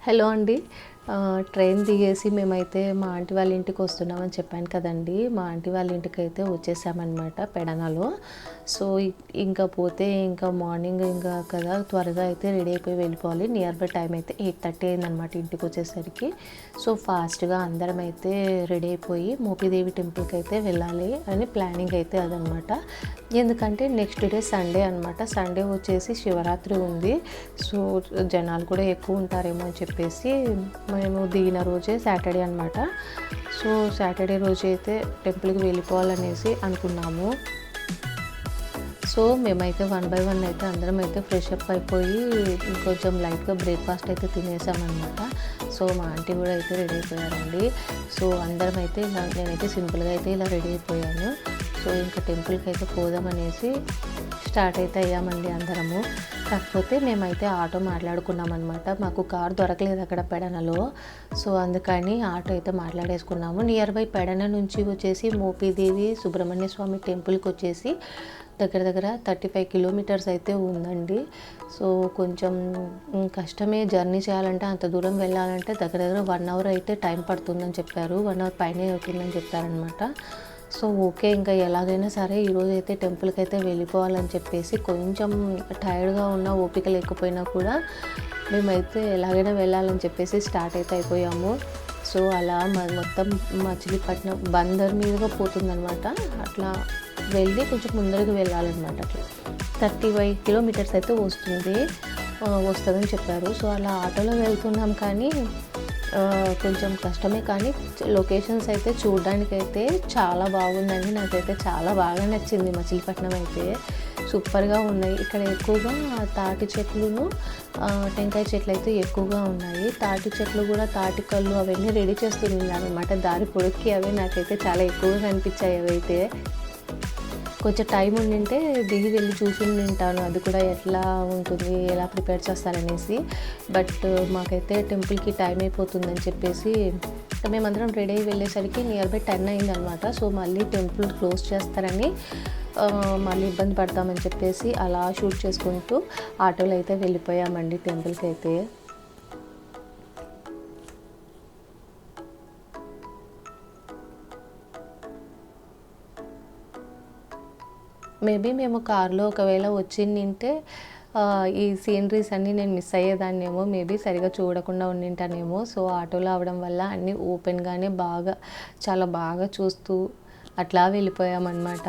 Hello అండి. Train దిగేసి మేమైతే మా ఆంటీ వాళ్ళ ఇంటికి వస్తున్నామని చెప్పాను కదండీ! మా ఆంటీ వాళ్ళ ఇంటికైతే వచ్చేసామనమాట పెడనలో. సో, ఇంకా పోతే ఇంకా మార్నింగ్ ఇంకా కదా త్వరగా అయితే రెడీ అయిపోయి వెళ్ళిపోవాలి. నియర్ బై టైం అయితే 8:30 అయిందనమాట ఇంటికొచ్చేసరికి. సో, ఫాస్ట్‌గా అందరం అయితే రెడీ అయిపోయి మోపిదేవి టెంపుల్‌కి అయితే వెళ్ళాలి అని ప్లానింగ్ అయితే అదనమాట. ఎందుకంటే నెక్స్ట్ డే సండే అనమాట. సండే వచ్చేసి శివరాత్రి ఉంది. సో, జనాలు కూడా ఎక్కువ ఉంటారేమో అని చెప్పేసి మేము దిగిన రోజే సాటర్డే అనమాట. సో, సాటర్డే రోజు అయితే టెంపుల్‌కి వెళ్ళిపోవాలనేసి అనుకున్నాము. సో, మేమైతే వన్ బై వన్ అయితే అందరం అయితే ఫ్రెష్ అప్ అయిపోయి కొంచెం లైట్‌గా బ్రేక్‌ఫాస్ట్ అయితే తినేసామనమాట. సో, మా ఆంటీ కూడా అయితే రెడీ అయిపోయారండి. సో, అందరం అయితే ఇలా నేనైతే సింపుల్‌గా అయితే ఇలా రెడీ అయిపోయాను. సో, ఇంకా టెంపుల్‌కి అయితే పోదామనేసి స్టార్ట్ అయితే అయ్యామండి అందరము. కాకపోతే మేమైతే ఆటో మాట్లాడుకున్నామన్నమాట. మాకు కార్ దొరకలేదు అక్కడ పెడనలో. సో, అందుకని ఆటో అయితే మాట్లాడేసుకున్నాము. నియర్ బై పెడన నుంచి వచ్చేసి మోపిదేవి సుబ్రహ్మణ్య స్వామి టెంపుల్కి వచ్చేసి దగ్గర దగ్గర 35 కిలోమీటర్స్ అయితే ఉందండి. సో, కొంచెం కష్టమే జర్నీ చేయాలంటే, అంత దూరం వెళ్ళాలంటే దగ్గర దగ్గర 1 అవర్ అయితే టైం పడుతుందని చెప్పారు. 1 అవర్ పైనే అవుతుందని చెప్పారనమాట. సో, ఓకే, ఇంకా ఎలాగైనా సరే ఈరోజైతే టెంపుల్కి అయితే వెళ్ళిపోవాలని చెప్పేసి కొంచెం టైర్డ్గా ఉన్న ఓపిక లేకపోయినా కూడా మేమైతే ఎలాగైనా వెళ్ళాలని చెప్పేసి స్టార్ట్ అయితే అయిపోయాము. సో, అలా మొత్తం మచిలీపట్నం బందర్ మీదుగా పోతుందనమాట. అట్లా వెళ్ళి కొంచెం ముందరకు వెళ్ళాలన్నమాట. అట్లా 35 కిలోమీటర్స్ అయితే వస్తుందని చెప్పారు. సో, అలా ఆటోలో వెళ్తున్నాం కానీ కొంచెం కష్టమే, కానీ లొకేషన్స్ అయితే చూడడానికైతే చాలా బాగుందండి. నాకైతే చాలా బాగా నచ్చింది. మచిలీపట్నం అయితే సూపర్గా ఉన్నాయి. ఇక్కడ ఎక్కువగా తాటి చెట్లును టెంకాయ చెట్లు అయితే ఎక్కువగా ఉన్నాయి. తాటి చెట్లు కూడా తాటి కళ్ళు అవన్నీ రెడీ చేస్తుంది అనమాట. దారి పొడుక్కి అవే నాకైతే చాలా ఎక్కువగా కనిపించాయి. అవైతే కొంచెం టైం ఉండింటే దిగి వెళ్ళి చూసుంటాను అది కూడా ఎట్లా ఉంటుంది, ఎలా ప్రిపేర్ చేస్తారనేసి. బట్ మాకైతే టెంపుల్కి టైం అయిపోతుందని చెప్పేసి మేమందరం రెడీ అయ్యి వెళ్ళేసరికి నియర్ బై 10 అయిందనమాట. సో, మళ్ళీ టెంపుల్ క్లోజ్ చేస్తారని మళ్ళీ ఇబ్బంది పడతామని చెప్పేసి అలా షూట్ చేసుకుంటూ ఆటోలో అయితే వెళ్ళిపోయామండి టెంపుల్కి అయితే. మేబీ మేము కార్లో ఒకవేళ వచ్చింటే ఈ సీనరీస్ అన్నీ నేను మిస్ అయ్యేదాన్నేమో, మేబీ సరిగా చూడకుండా ఉండింటానేమో. సో, ఆటోలో అవడం వల్ల అన్నీ ఓపెన్గానే చాలా బాగా చూస్తూ అట్లా వెళ్ళిపోయామన్నమాట.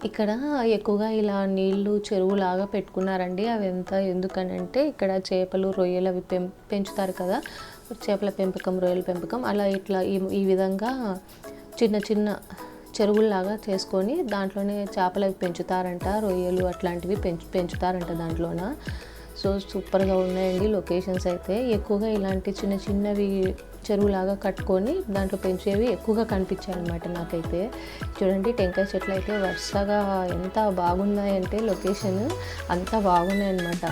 ఇక్కడ ఎక్కువగా ఇలా నీళ్ళు చెరువులాగా పెట్టుకున్నారండి. అవి ఎందుకనంటే ఇక్కడ చేపలు రొయ్యలు అవి పెంచుతారు కదా, చేపల పెంపకం, రొయ్యల పెంపకం, అలా ఇట్లా ఈ విధంగా చిన్న చిన్న చెరువుల్లాగా చేసుకొని దాంట్లోనే చేపలు అవి పెంచుతారంట, రొయ్యలు అట్లాంటివి పెంచుతారంట దాంట్లోన. సో, సూపర్గా ఉన్నాయండి లొకేషన్స్ అయితే. ఎక్కువగా ఇలాంటి చిన్న చిన్నవి చెరువులాగా కట్టుకొని దాంట్లో పెంచేవి ఎక్కువగా కనిపించాయి అన్నమాట నాకైతే. చూడండి, టెంకాయ చెట్లు అయితే వరుసగా ఎంత బాగున్నాయంటే లొకేషన్ అంత బాగున్నాయి అన్నమాట.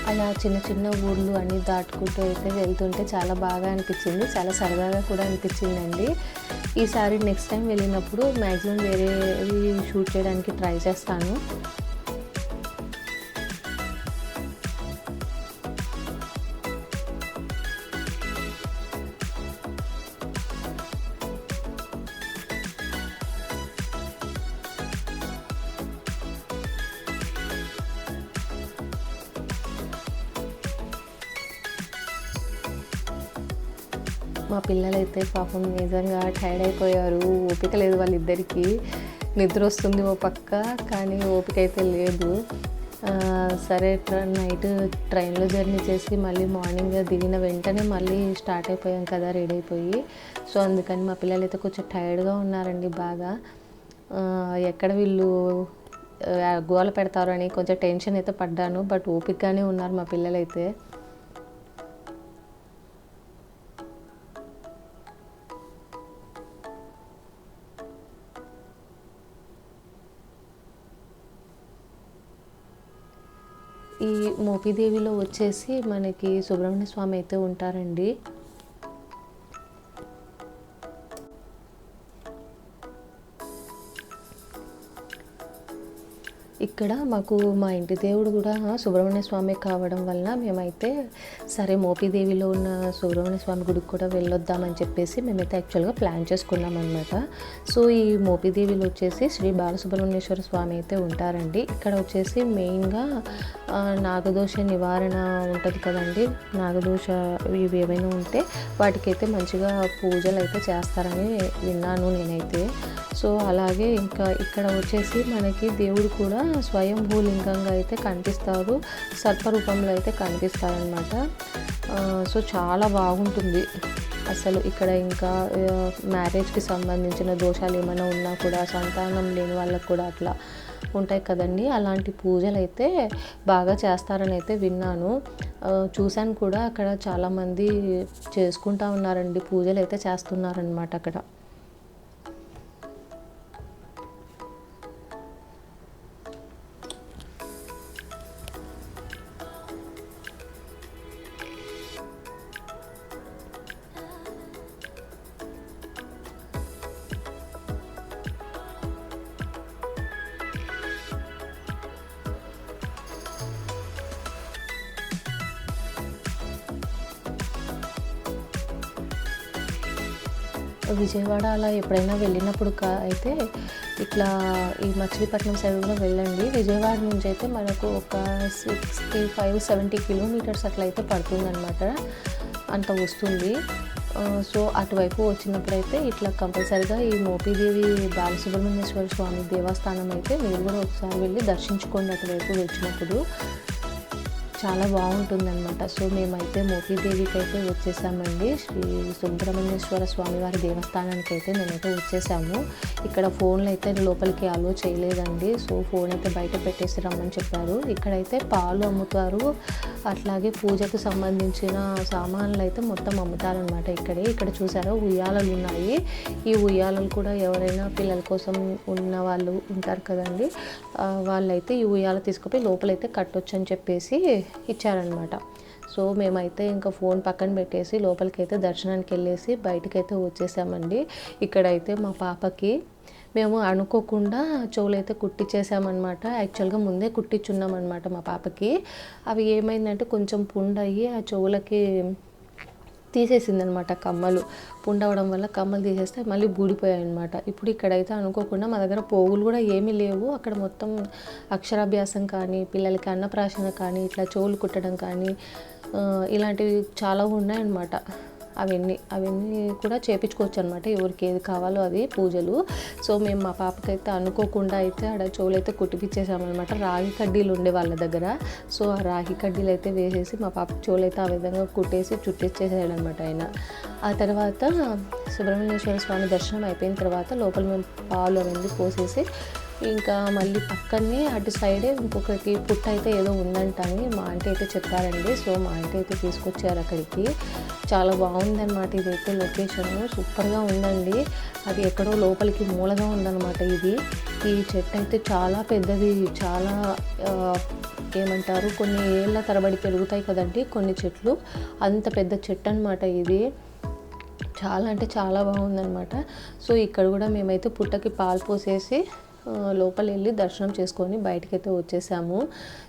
అలా చిన్న చిన్న ఊర్లు అన్నీ దాటుకుంటూ అయితే వెళ్తుంటే చాలా బాగా అనిపించింది. చాలా సరదాగా కూడా అనిపించిందండి. ఈసారి నెక్స్ట్ టైం వెళ్ళినప్పుడు మ్యాక్సిమం వేరేవి షూట్ చేయడానికి ట్రై చేస్తాను. మా పిల్లలైతే పాపం నిజంగా టైర్డ్ అయిపోయారు. ఓపిక లేదు వాళ్ళిద్దరికీ. నిద్ర వస్తుంది ఓ పక్క, కానీ ఓపిక అయితే లేదు. సరే నైట్ ట్రైన్లో జర్నీ చేసి మళ్ళీ మార్నింగ్ దిగిన వెంటనే మళ్ళీ స్టార్ట్ అయిపోయాం కదా రెడీ అయిపోయి. సో అందుకని మా పిల్లలైతే కొంచెం టైర్డ్గా ఉన్నారండి బాగా. ఎక్కడ వీళ్ళు గోల పెడతారని కొంచెం టెన్షన్ అయితే పడ్డాను. బట్ ఓపికగానే ఉన్నారు మా పిల్లలైతే. ఈ మోపిదేవిలో వచ్చేసి మనకి సుబ్రహ్మణ్య స్వామి అయితే ఉంటారండి. ఇక్కడ మాకు మా ఇంటి దేవుడు కూడా సుబ్రహ్మణ్య స్వామి కావడం వలన మేమైతే సరే మోపిదేవిలో ఉన్న సుబ్రహ్మణ్య స్వామి గుడికి కూడా వెళ్ళొద్దామని చెప్పేసి మేమైతే యాక్చువల్గా ప్లాన్ చేసుకున్నాం అనమాట. సో ఈ మోపిదేవిలో వచ్చేసి శ్రీ బాలసుబ్రహ్మణ్యేశ్వర స్వామి అయితే ఉంటారండి. ఇక్కడ వచ్చేసి మెయిన్గా నాగదోష నివారణ ఉంటుంది కదండి. నాగదోష ఇవి ఏవైనా ఉంటే వాటికైతే మంచిగా పూజలు అయితే చేస్తారని విన్నాను నేనైతే. సో అలాగే ఇంకా ఇక్కడ వచ్చేసి మనకి దేవుడు కూడా స్వయంభూలింగంగా అయితే కనిపిస్తారు, సర్పరూపంలో అయితే కనిపిస్తారనమాట. సో చాలా బాగుంటుంది అసలు ఇక్కడ. ఇంకా మ్యారేజ్కి సంబంధించిన దోషాలు ఏమైనా ఉన్నా కూడా, సంతానం లేని వాళ్ళకు కూడా అట్లా ఉంటాయి కదండి, అలాంటి పూజలు అయితే బాగా చేస్తారని అయితే విన్నాను. చూశాను కూడా, అక్కడ చాలామంది చేసుకుంటా ఉన్నారండి, పూజలు అయితే చేస్తున్నారనమాట అక్కడ. విజయవాడ అలా ఎప్పుడైనా వెళ్ళినప్పుడు అయితే ఇట్లా ఈ మచిలీపట్నం సైడ్ కూడా వెళ్ళండి. విజయవాడ నుంచి అయితే మనకు ఒక 65-70 కిలోమీటర్స్ అట్లా అయితే పడుతుందన్నమాట, అంత వస్తుంది. సో అటువైపు వచ్చినప్పుడైతే ఇట్లా కంపల్సరీగా ఈ మోపిదేవి బాలసుబ్రహ్మణ్యేశ్వర స్వామి దేవస్థానం అయితే మీరు కూడా ఒకసారి వెళ్ళి దర్శించుకోండి అటువైపు వచ్చినప్పుడు. చాలా బాగుంటుందన్నమాట. సో మేమైతే మోపిదేవికి అయితే వచ్చేసామండి. శ్రీ సుబ్రహ్మణ్యేశ్వర స్వామి వారి దేవస్థానానికి అయితే మేమైతే వచ్చేసాము. ఇక్కడ ఫోన్లు అయితే లోపలికి అలో చేయలేదండి. సో ఫోన్ అయితే బయట పెట్టేసి రమ్మని చెప్పారు. ఇక్కడైతే పాలు అమ్ముతారు, అట్లాగే పూజకు సంబంధించిన సామాన్లు అయితే మొత్తం అమ్ముతారనమాట ఇక్కడే. ఇక్కడ చూసారా ఉయ్యాలలు ఉన్నాయి. ఈ ఉయ్యాలలు కూడా ఎవరైనా పిల్లల కోసం ఉన్న వాళ్ళు ఉంటారు కదండి, వాళ్ళైతే ఈ ఉయ్యాల తీసుకుపోయి లోపలైతే కట్టొచ్చు అని చెప్పేసి ఇచ్చారనమాట. సో మేమైతే ఇంకా ఫోన్ పక్కన పెట్టేసి లోపలికైతే దర్శనానికి వెళ్ళేసి బయటకైతే వచ్చేసామండి. ఇక్కడైతే మా పాపకి మేము అనుకోకుండా చెవులైతే కుట్టించేసామన్నమాట. యాక్చువల్గా ముందే కుట్టించున్నామన్నమాట మా పాపకి. అవి ఏమైందంటే కొంచెం పుండయ్యి ఆ చెవులకి తీసేసిందనమాట కమ్మలు. పుండవడం వల్ల కమ్మలు తీసేస్తే మళ్ళీ బూడిపోయాయి అనమాట. ఇప్పుడు ఇక్కడైతే అనుకోకుండా మా దగ్గర పోగులు కూడా ఏమీ లేవు. అక్కడ మొత్తం అక్షరాభ్యాసం కానీ, పిల్లలకి అన్నప్రాశన కానీ, ఇట్లా చెవులు కుట్టడం కానీ ఇలాంటివి చాలా ఉన్నాయన్నమాట. అవన్నీ కూడా చేయించుకోవచ్చు అనమాట, ఎవరికి ఏది కావాలో అది పూజలు. సో మేము మా పాపకైతే అనుకోకుండా అయితే ఆడ చెవులు అయితే కుట్టిపించేసామన్నమాట. రాగి కడ్డీలు ఉండే వాళ్ళ దగ్గర. సో ఆ రాగి కడ్డీలు అయితే వేసేసి మా పాప చెవులు అయితే ఆ విధంగా కుట్టేసి చుట్టించేసాడనమాట ఆయన. ఆ తర్వాత సుబ్రహ్మణ్యేశ్వర స్వామి దర్శనం అయిపోయిన తర్వాత లోపల మేము పాలు అవన్నీ పోసేసి ఇంకా మళ్ళీ పక్కనే అటు సైడే ఇంకొకటి పుట్ట అయితే ఏదో ఉందంట అని మా ఆంటీ అయితే చెప్పారండి. సో మా ఆంటీ అయితే తీసుకొచ్చారు అక్కడికి. చాలా బాగుందన్నమాట ఇదైతే లొకేషన్, సూపర్గా ఉందండి. అది ఎక్కడో లోపలికి మూలగా ఉందన్నమాట ఇది. ఈ చెట్టు అయితే చాలా పెద్దది, చాలా ఏమంటారు కొన్ని ఏళ్ళ తరబడి పెరుగుతాయి కదండి కొన్ని చెట్లు, అంత పెద్ద చెట్టు అన్నమాట ఇది. చాలా అంటే చాలా బాగుందన్నమాట. సో ఇక్కడ కూడా మేమైతే పుట్టకి పాలు పోసేసి లోపల వెళ్ళి దర్శనం చేసుకొని బయటకైతే వచ్చేసాము.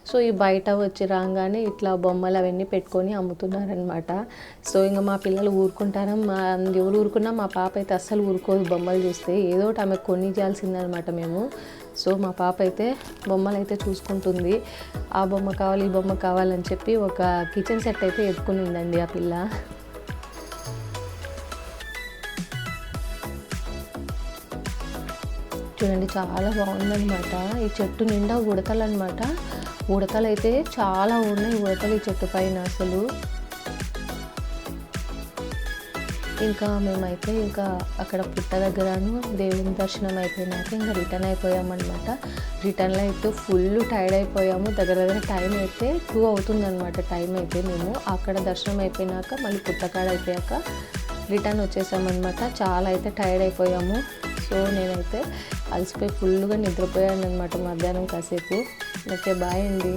సో ఈ బయట వచ్చి రాగానే ఇట్లా బొమ్మలు అవన్నీ పెట్టుకొని అమ్ముతున్నారనమాట. సో ఇంకా మా పిల్లలు ఊరుకుంటారా, ఎవరు ఊరుకున్నా మా పాప అయితే అస్సలు ఊరుకోదు బొమ్మలు చూస్తే. ఏదో ఒకటి ఆమె కొనియాల్సిందనమాట మేము. సో మా పాప అయితే బొమ్మలు అయితే చూసుకుంటుంది. ఆ బొమ్మ కావాలి, ఈ బొమ్మ కావాలని చెప్పి ఒక కిచెన్ సెట్ అయితే ఎత్తుకునిందండి ఆ పిల్ల. చూడండి చాలా బాగుందనమాట. ఈ చెట్టు నిండా ఉడతలు అనమాట. ఉడతలు అయితే చాలా ఉన్నాయి, ఉడతలు ఈ చెట్టు పైన అసలు. ఇంకా మేమైతే ఇంకా అక్కడ పుట్ట దగ్గరను దేవుని దర్శనం అయిపోయినాక ఇంకా రిటర్న్ అయిపోయామన్నమాట. రిటర్న్లో అయితే ఫుల్ టైర్డ్ అయిపోయాము. దగ్గర దగ్గర టైం అయితే 2 అవుతుందన్నమాట. టైం అయితే మేము అక్కడ దర్శనం అయిపోయినాక మళ్ళీ పుట్టకాడ అయిపోయాక రిటర్న్ వచ్చేసామన్నమాట. చాలా అయితే టైర్డ్ అయిపోయాము. సో నేనైతే అలసిపోయి ఫుల్గా నిద్రపోయాను అనమాట మధ్యాహ్నం కాసేపు. ఓకే, బాయ్ అండి.